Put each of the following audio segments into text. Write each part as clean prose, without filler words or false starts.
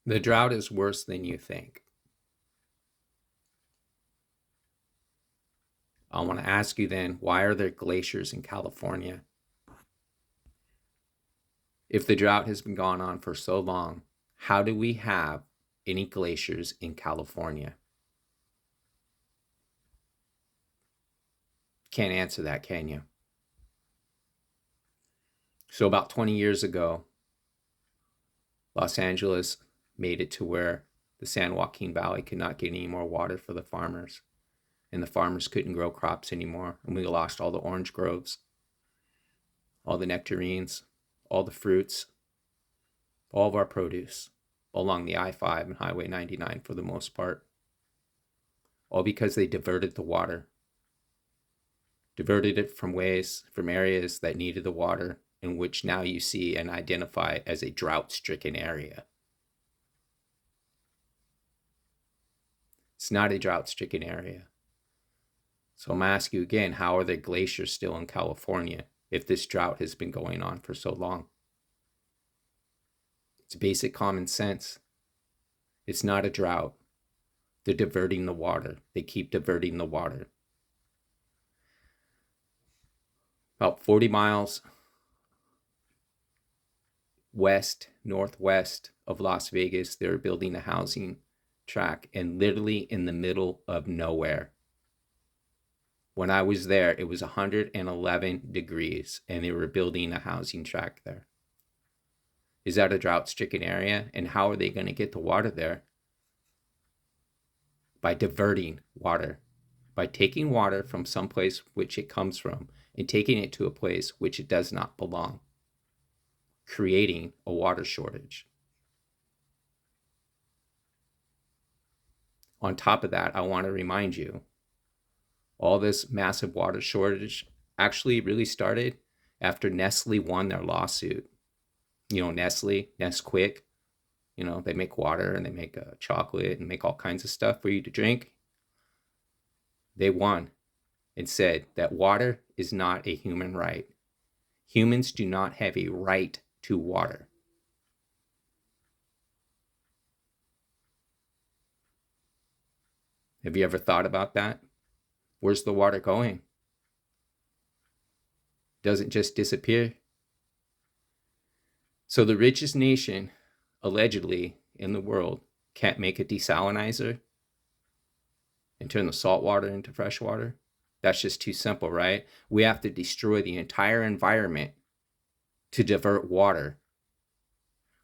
The drought is worse than you think. I want to ask you then, why are there glaciers in California? If the drought has been going on for so long, how do we have any glaciers in California? Can't answer that, can you? So about 20 years ago, Los Angeles made it to where the San Joaquin Valley could not get any more water for the farmers. And the farmers couldn't grow crops anymore. And we lost all the orange groves, all the nectarines, all the fruits, all of our produce along the I-5 and Highway 99 for the most part. All because they diverted the water. Diverted it from areas that needed the water, in which now you see and identify as a drought-stricken area. It's not a drought-stricken area. So I'm asking you again, how are there glaciers still in California if this drought has been going on for so long? It's basic common sense. It's not a drought. They're diverting the water. They keep diverting the water. About 40 miles northwest of Las Vegas, they're building a housing tract, and literally in the middle of nowhere. When I was there, it was 111 degrees, and they were building a housing tract there. Is that a drought-stricken area? And how are they going to get the water there? By diverting water. By taking water from someplace which it comes from and taking it to a place which it does not belong. Creating a water shortage. On top of that, I want to remind you, all this massive water shortage actually really started after Nestle won their lawsuit. You know, Nesquik, you know, they make water and they make chocolate and make all kinds of stuff for you to drink. They won and said that water is not a human right. Humans do not have a right to water. Have you ever thought about that? Where's the water going? Does it just disappear? So the richest nation, allegedly, in the world can't make a desalinizer and turn the salt water into fresh water? That's just too simple, right? We have to destroy the entire environment to divert water,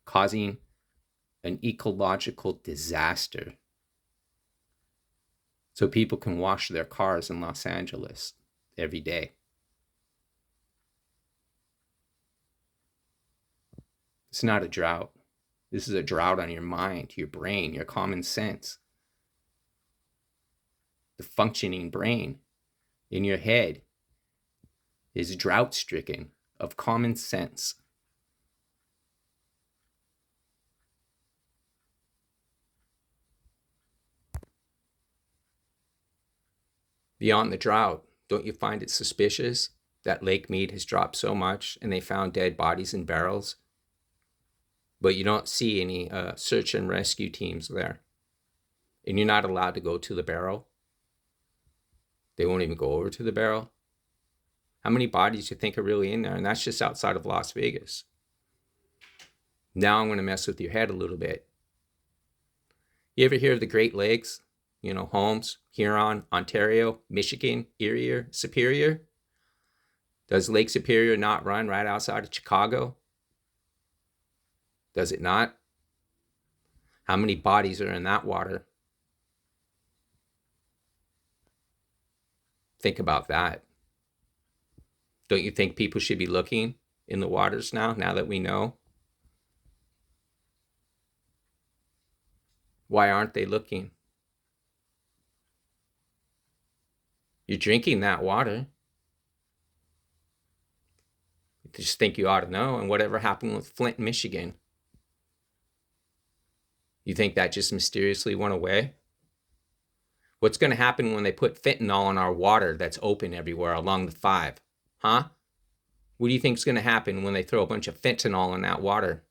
causing an ecological disaster. So people can wash their cars in Los Angeles every day. It's not a drought. This is a drought on your mind, your brain, your common sense. The functioning brain in your head is drought-stricken of common sense. Beyond the drought, don't you find it suspicious that Lake Mead has dropped so much and they found dead bodies in barrels? But you don't see any search and rescue teams there. And you're not allowed to go to the barrel. They won't even go over to the barrel. How many bodies do you think are really in there? And that's just outside of Las Vegas. Now I'm going to mess with your head a little bit. You ever hear of the Great Lakes? You know, Holmes, Huron, Ontario, Michigan, Erie, Superior? Does Lake Superior not run right outside of Chicago? Does it not? How many bodies are in that water? Think about that. Don't you think people should be looking in the waters now that we know? Why aren't they looking? You're drinking that water. You just think you ought to know. And whatever happened with Flint, Michigan? You think that just mysteriously went away? What's going to happen when they put fentanyl in our water that's open everywhere along the 5? Huh? What do you think is going to happen when they throw a bunch of fentanyl in that water?